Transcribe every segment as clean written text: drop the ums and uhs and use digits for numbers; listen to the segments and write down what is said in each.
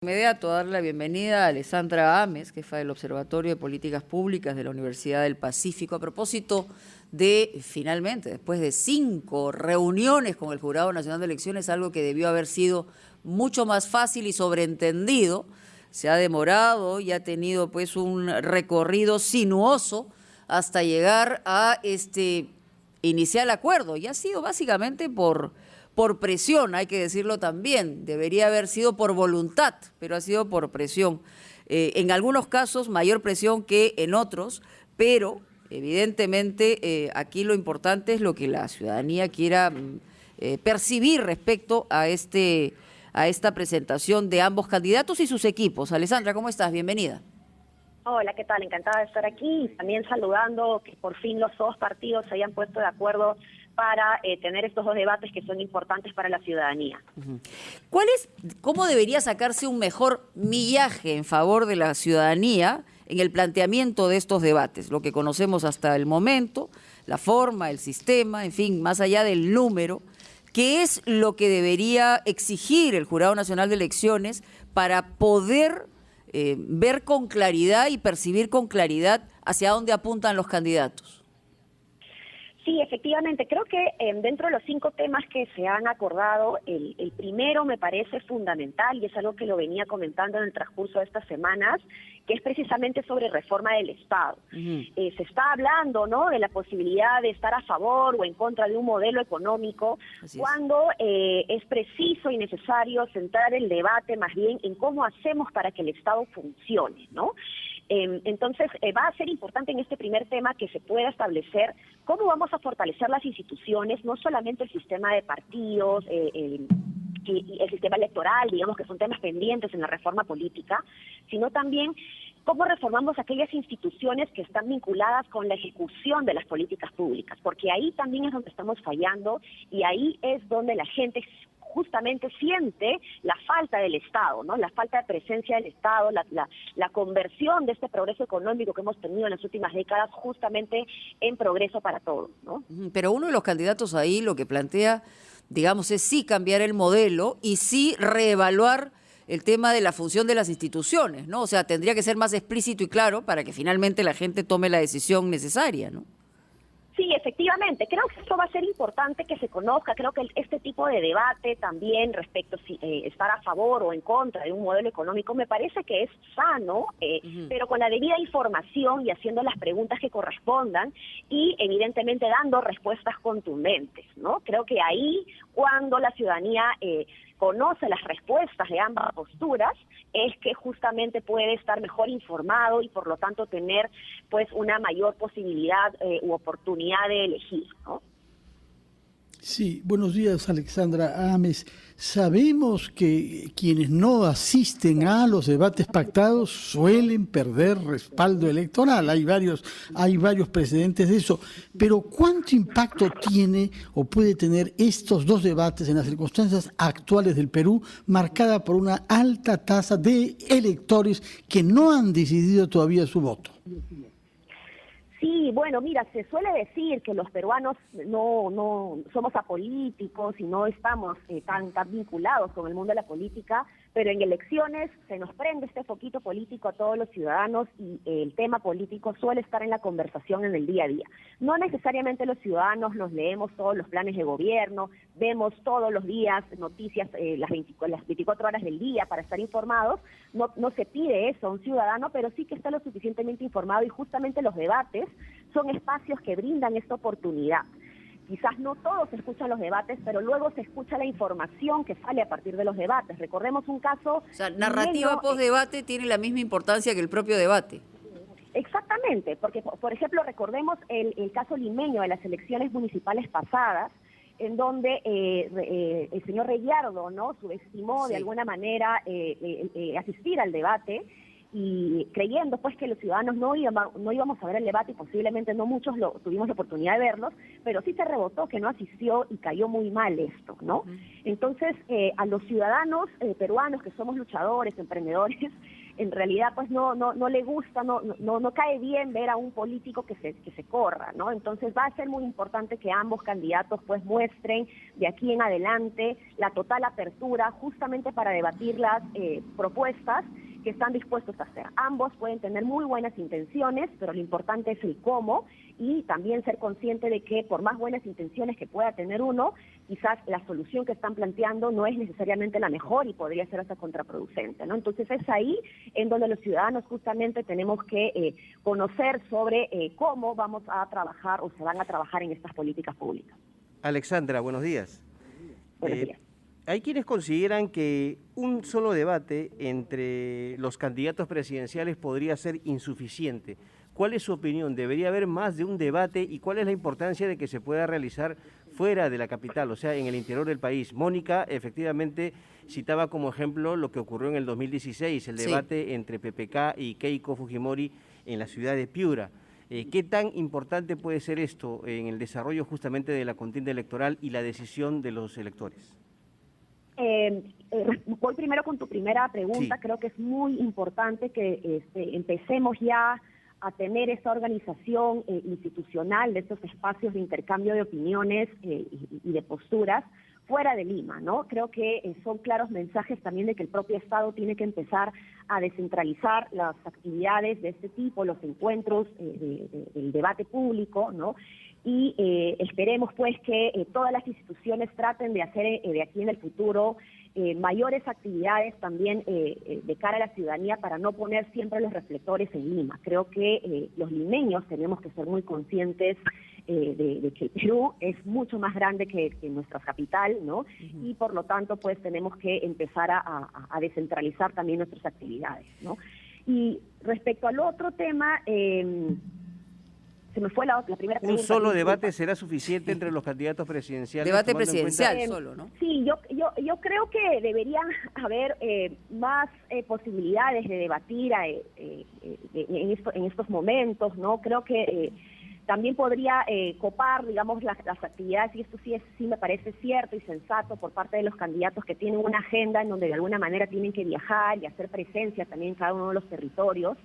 Inmediato darle la bienvenida a Alessandra Ames, jefa del Observatorio de Políticas Públicas de la Universidad del Pacífico, a propósito de, finalmente, después de 5 reuniones con el Jurado Nacional de Elecciones, algo que debió haber sido mucho más fácil y sobreentendido, se ha demorado y ha tenido pues un recorrido sinuoso hasta llegar a este inicial acuerdo, y ha sido básicamente por presión, hay que decirlo también. Debería haber sido por voluntad, pero ha sido por presión. En algunos casos mayor presión que en otros, pero evidentemente aquí lo importante es lo que la ciudadanía quiera percibir respecto a esta presentación de ambos candidatos y sus equipos. Alessandra, ¿cómo estás? Bienvenida. Hola, ¿qué tal? Encantada de estar aquí y también saludando que por fin los dos partidos se hayan puesto de acuerdo para tener estos dos debates que son importantes para la ciudadanía. ¿Cómo debería sacarse un mejor millaje en favor de la ciudadanía en el planteamiento de estos debates? Lo que conocemos hasta el momento, la forma, el sistema, en fin, más allá del número, ¿qué es lo que debería exigir el Jurado Nacional de Elecciones para poder ver con claridad y percibir con claridad hacia dónde apuntan los candidatos? Sí, efectivamente, creo que dentro de los 5 temas que se han acordado, el primero me parece fundamental y es algo que lo venía comentando en el transcurso de estas semanas, que es precisamente sobre reforma del Estado. Se está hablando, ¿no?, de la posibilidad de estar a favor o en contra de un modelo económico, cuando es preciso y necesario centrar el debate más bien en cómo hacemos para que el Estado funcione, ¿no? Entonces, va a ser importante en este primer tema que se pueda establecer cómo vamos a fortalecer las instituciones, no solamente el sistema de partidos, y el sistema electoral, digamos que son temas pendientes en la reforma política, sino también cómo reformamos aquellas instituciones que están vinculadas con la ejecución de las políticas públicas, porque ahí también es donde estamos fallando y ahí es donde la gente justamente siente la falta del Estado, ¿no? La falta de presencia del Estado, la conversión de este progreso económico que hemos tenido en las últimas décadas justamente en progreso para todos, ¿no? Pero uno de los candidatos ahí lo que plantea, digamos, es sí cambiar el modelo y sí reevaluar el tema de la función de las instituciones, ¿no? O sea, tendría que ser más explícito y claro para que finalmente la gente tome la decisión necesaria, ¿no? Sí, efectivamente, creo que esto va a ser importante que se conozca, creo que este tipo de debate también respecto a si estar a favor o en contra de un modelo económico me parece que es sano, pero con la debida información y haciendo las preguntas que correspondan y evidentemente dando respuestas contundentes, ¿no? Creo que ahí cuando la ciudadanía conoce las respuestas de ambas posturas, es que justamente puede estar mejor informado y por lo tanto tener pues una mayor posibilidad u oportunidad de elegir, ¿no? Sí, buenos días, Alessandra Ames. Sabemos que quienes no asisten a los debates pactados suelen perder respaldo electoral. Hay varios precedentes de eso. Pero ¿cuánto impacto tiene o puede tener estos dos debates en las circunstancias actuales del Perú, marcada por una alta tasa de electores que no han decidido todavía su voto? Sí, bueno, mira, se suele decir que los peruanos no somos apolíticos y no estamos tan vinculados con el mundo de la política, pero en elecciones se nos prende este foquito político a todos los ciudadanos y el tema político suele estar en la conversación en el día a día. No necesariamente los ciudadanos nos leemos todos los planes de gobierno, vemos todos los días noticias las 24 horas del día para estar informados, no se pide eso a un ciudadano, pero sí que está lo suficientemente informado y justamente los debates son espacios que brindan esta oportunidad. Quizás no todos escuchan los debates, pero luego se escucha la información que sale a partir de los debates. Recordemos un caso... O sea, narrativa post-debate tiene la misma importancia que el propio debate. Exactamente, porque, por ejemplo, recordemos el caso limeño de las elecciones municipales pasadas, en donde el señor Reguiardo, ¿no?, subestimó de alguna manera asistir al debate, y creyendo pues que los ciudadanos no íbamos a ver el debate y posiblemente no muchos tuvimos la oportunidad de verlos, pero sí se rebotó que no asistió y cayó muy mal esto, ¿no? Entonces, a los ciudadanos peruanos que somos luchadores, emprendedores, en realidad pues no le gusta, no cae bien ver a un político que se corra, ¿no? Entonces va a ser muy importante que ambos candidatos pues muestren de aquí en adelante la total apertura justamente para debatir las propuestas que están dispuestos a hacer. Ambos pueden tener muy buenas intenciones, pero lo importante es el cómo, y también ser consciente de que por más buenas intenciones que pueda tener uno, quizás la solución que están planteando no es necesariamente la mejor y podría ser hasta contraproducente, ¿no? Entonces es ahí en donde los ciudadanos justamente tenemos que conocer sobre cómo vamos a trabajar o se van a trabajar en estas políticas públicas. Alexandra, buenos días. Buenos días. Hay quienes consideran que un solo debate entre los candidatos presidenciales podría ser insuficiente. ¿Cuál es su opinión? ¿Debería haber más de un debate y cuál es la importancia de que se pueda realizar fuera de la capital, o sea, en el interior del país? Mónica efectivamente citaba como ejemplo lo que ocurrió en el 2016, el debate entre PPK y Keiko Fujimori en la ciudad de Piura. ¿Qué tan importante puede ser esto en el desarrollo justamente de la contienda electoral y la decisión de los electores? Voy primero con tu primera pregunta. Sí. Creo que es muy importante que empecemos ya a tener esta organización institucional de estos espacios de intercambio de opiniones y de posturas fuera de Lima, ¿no? Creo que son claros mensajes también de que el propio Estado tiene que empezar a descentralizar las actividades de este tipo, los encuentros del debate público, ¿no? Y esperemos pues que todas las instituciones traten de hacer de aquí en el futuro mayores actividades también de cara a la ciudadanía para no poner siempre los reflectores en Lima. Creo que los limeños tenemos que ser muy conscientes de que el Perú es mucho más grande que nuestra capital, ¿no? Y por lo tanto pues tenemos que empezar a descentralizar también nuestras actividades, ¿no? Y respecto al otro tema, se me fue la primera pregunta. ¿Un solo debate será suficiente entre los candidatos presidenciales? Debate presidencial solo, ¿no? Sí, yo creo que deberían haber más posibilidades de debatir en estos momentos, ¿no? Creo que también podría copar, digamos, las actividades, y esto sí me parece cierto y sensato por parte de los candidatos que tienen una agenda en donde de alguna manera tienen que viajar y hacer presencia también en cada uno de los territorios.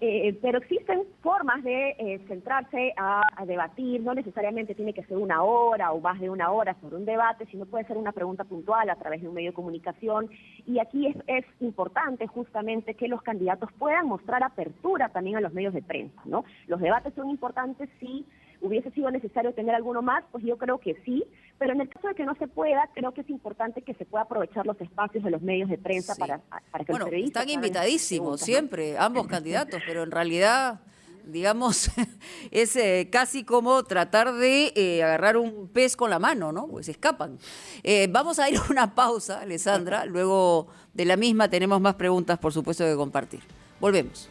Pero existen formas de centrarse a debatir, no necesariamente tiene que ser una hora o más de una hora sobre un debate, sino puede ser una pregunta puntual a través de un medio de comunicación, y aquí es importante justamente que los candidatos puedan mostrar apertura también a los medios de prensa, ¿no? Los debates son importantes, sí. ¿Hubiese sido necesario tener alguno más? Pues yo creo que sí, pero en el caso de que no se pueda, creo que es importante que se pueda aprovechar los espacios de los medios de prensa para que los periodistas... Están invitadísimos siempre, ¿no? Ambos candidatos, pero en realidad, digamos, es casi como tratar de agarrar un pez con la mano, ¿no? Pues escapan. Vamos a ir a una pausa, Alessandra, luego de la misma tenemos más preguntas, por supuesto, que compartir. Volvemos.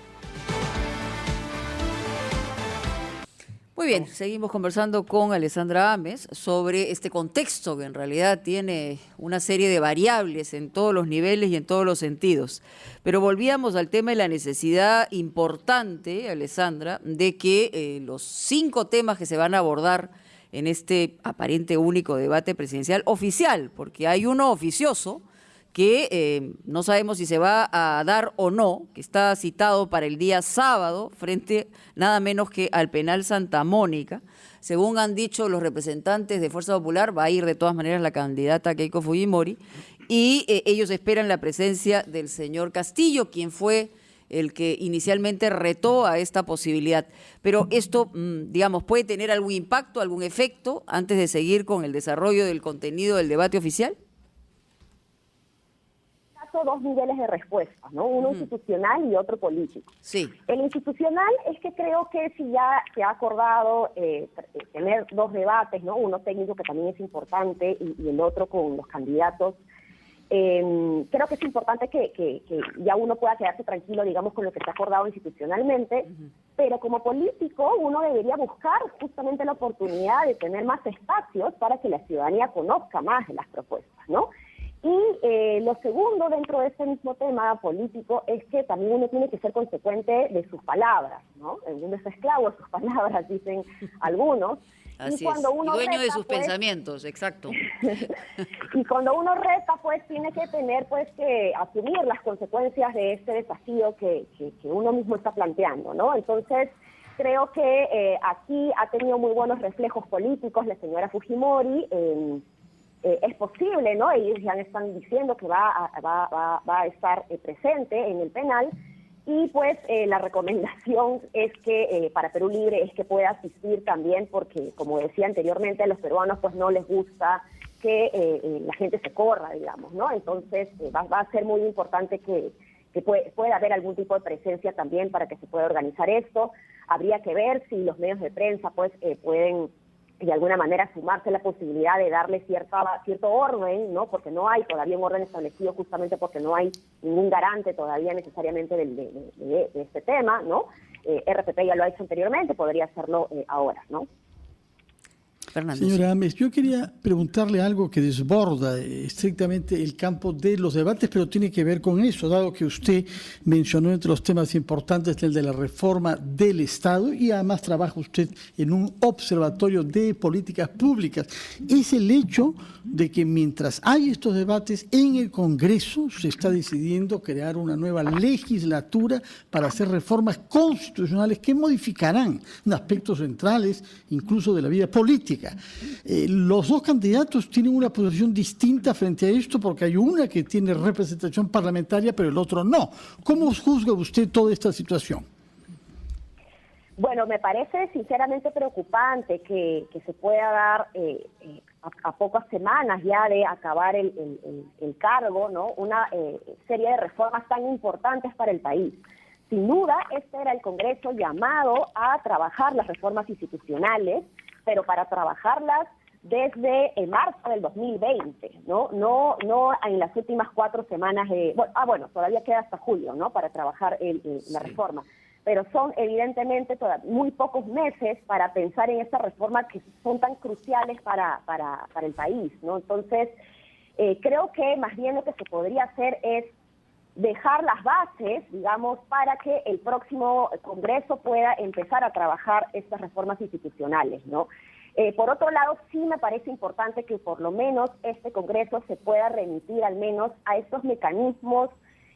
Muy bien, seguimos conversando con Alessandra Ames sobre este contexto que en realidad tiene una serie de variables en todos los niveles y en todos los sentidos. Pero volvíamos al tema de la necesidad importante, Alessandra, de que los 5 temas que se van a abordar en este aparente único debate presidencial oficial, porque hay uno oficioso que no sabemos si se va a dar o no, que está citado para el día sábado frente nada menos que al penal Santa Mónica. Según han dicho los representantes de Fuerza Popular, va a ir de todas maneras la candidata Keiko Fujimori, y ellos esperan la presencia del señor Castillo, quien fue el que inicialmente retó a esta posibilidad. Pero esto, digamos, ¿puede tener algún impacto, algún efecto antes de seguir con el desarrollo del contenido del debate oficial? 2 niveles de respuesta, ¿no? Uno institucional y otro político. Sí. El institucional es que creo que si ya se ha acordado tener 2 debates, ¿no? Uno técnico, que también es importante, y el otro con los candidatos. Creo que es importante que ya uno pueda quedarse tranquilo, digamos, con lo que se ha acordado institucionalmente, pero como político uno debería buscar justamente la oportunidad de tener más espacios para que la ciudadanía conozca más de las propuestas, ¿no? Y lo segundo dentro de este mismo tema político es que también uno tiene que ser consecuente de sus palabras, ¿no? El mundo es esclavo de sus palabras, dicen algunos, Así cuando es. uno Y dueño de reta, sus pues, pensamientos, exacto. y cuando uno reta, pues tiene que tener pues que asumir las consecuencias de este desafío que uno mismo está planteando, ¿no? Entonces, creo que aquí ha tenido muy buenos reflejos políticos la señora Fujimori. Es posible, ¿no? Ellos ya están diciendo que va a estar presente en el penal. Y pues la recomendación es que para Perú Libre es que pueda asistir también, porque como decía anteriormente, a los peruanos pues no les gusta que la gente se corra, digamos, ¿no? Entonces va a ser muy importante que pueda haber algún tipo de presencia también para que se pueda organizar esto. Habría que ver si los medios de prensa pues pueden de alguna manera sumarse la posibilidad de darle cierto orden, ¿no? Porque no hay todavía un orden establecido, justamente porque no hay ningún garante todavía necesariamente de este tema, ¿no? RPP ya lo ha hecho anteriormente, podría hacerlo ahora, ¿no? Fernando. Señora Ames, yo quería preguntarle algo que desborda estrictamente el campo de los debates, pero tiene que ver con eso, dado que usted mencionó entre los temas importantes el de la reforma del Estado y además trabaja usted en un observatorio de políticas públicas. Es el hecho de que mientras hay estos debates en el Congreso se está decidiendo crear una nueva legislatura para hacer reformas constitucionales que modificarán aspectos centrales incluso de la vida política. Los dos candidatos tienen una posición distinta frente a esto porque hay una que tiene representación parlamentaria pero el otro no. ¿Cómo juzga usted toda esta situación? Bueno, me parece sinceramente preocupante que se pueda dar a pocas semanas ya de acabar el cargo, ¿no? Una serie de reformas tan importantes para el país. Sin duda, este era el Congreso llamado a trabajar las reformas institucionales, pero para trabajarlas desde marzo del 2020, ¿no? No en las últimas 4 semanas bueno, todavía queda hasta julio, ¿no? Para trabajar la reforma. Pero son evidentemente muy pocos meses para pensar en estas reformas que son tan cruciales para el país, ¿no? Entonces, creo que más bien lo que se podría hacer es dejar las bases, digamos, para que el próximo Congreso pueda empezar a trabajar estas reformas institucionales, ¿no? Por otro lado, sí me parece importante que por lo menos este Congreso se pueda remitir al menos a estos mecanismos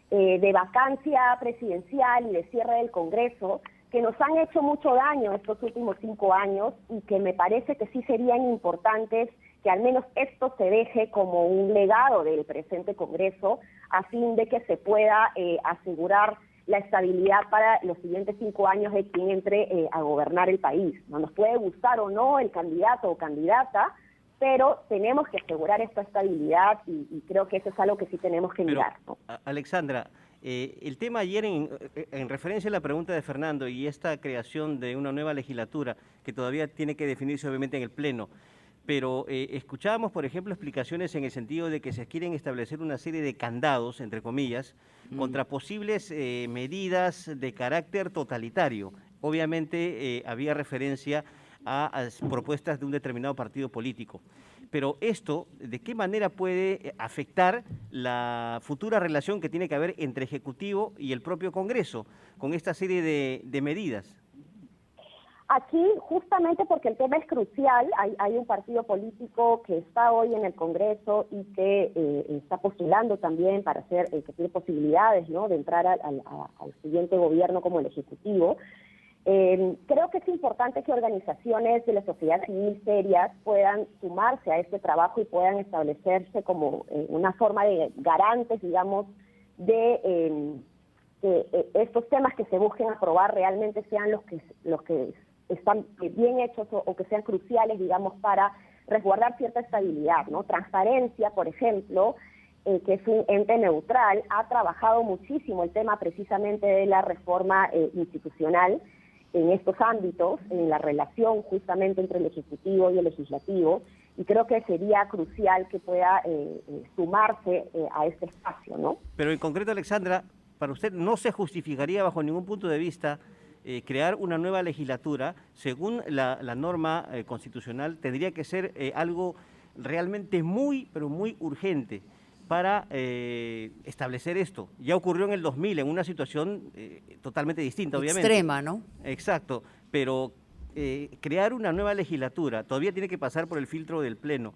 de vacancia presidencial y de cierre del Congreso, que nos han hecho mucho daño estos últimos 5 años y que me parece que sí serían importantes que al menos esto se deje como un legado del presente Congreso, a fin de que se pueda asegurar la estabilidad para los siguientes 5 años de quien entre a gobernar el país. No nos puede gustar o no el candidato o candidata, pero tenemos que asegurar esta estabilidad y creo que eso es algo que sí tenemos que mirar, ¿no? Alexandra, el tema ayer en referencia a la pregunta de Fernando y esta creación de una nueva legislatura que todavía tiene que definirse obviamente en el Pleno, pero escuchábamos, por ejemplo, explicaciones en el sentido de que se quieren establecer una serie de candados, entre comillas, contra posibles medidas de carácter totalitario. Obviamente había referencia a propuestas de un determinado partido político. Pero esto, ¿de qué manera puede afectar la futura relación que tiene que haber entre Ejecutivo y el propio Congreso con esta serie de medidas? Aquí, justamente porque el tema es crucial, hay un partido político que está hoy en el Congreso y que está postulando también para hacer, que tiene posibilidades, ¿no?, de entrar al siguiente gobierno como el Ejecutivo. Creo que es importante que organizaciones de la sociedad civil serias puedan sumarse a este trabajo y puedan establecerse como una forma de garantes, digamos, de estos temas que se busquen aprobar realmente sean los que están bien hechos o que sean cruciales, digamos, para resguardar cierta estabilidad, ¿no? Transparencia, por ejemplo, que es un ente neutral, ha trabajado muchísimo el tema precisamente de la reforma institucional en estos ámbitos, en la relación justamente entre el Ejecutivo y el Legislativo, y creo que sería crucial que pueda sumarse a este espacio, ¿no? Pero en concreto, Alexandra, para usted no se justificaría bajo ningún punto de vista crear una nueva legislatura. Según la norma constitucional, tendría que ser algo realmente muy, pero muy urgente para establecer esto. Ya ocurrió en el 2000, en una situación totalmente distinta, obviamente. Extrema, ¿no? Exacto, pero crear una nueva legislatura, todavía tiene que pasar por el filtro del Pleno,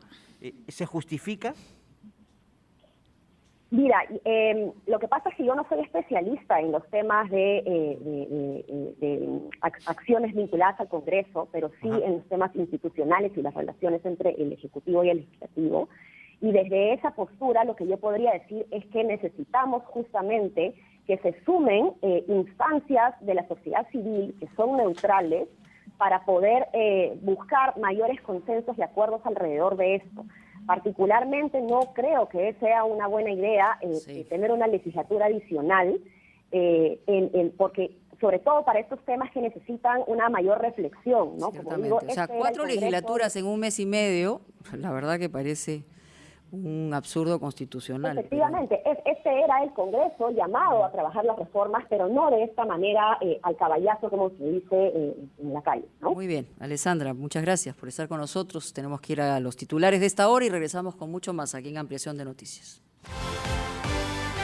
¿se justifica? Mira, lo que pasa es que yo no soy especialista en los temas de acciones vinculadas al Congreso, pero sí en los temas institucionales y las relaciones entre el Ejecutivo y el Legislativo. Y desde esa postura lo que yo podría decir es que necesitamos justamente que se sumen instancias de la sociedad civil que son neutrales para poder buscar mayores consensos y acuerdos alrededor de esto. Particularmente no creo que sea una buena idea tener una legislatura adicional, porque sobre todo para estos temas que necesitan una mayor reflexión, ¿no? Como digo, o sea, 4 legislaturas en un mes y medio, la verdad que parece un absurdo constitucional. Efectivamente, este era el Congreso llamado a trabajar las reformas, pero no de esta manera al caballazo, como se dice en la calle, ¿no? Muy bien, Alessandra, muchas gracias por estar con nosotros. Tenemos que ir a los titulares de esta hora y regresamos con mucho más aquí en Ampliación de Noticias.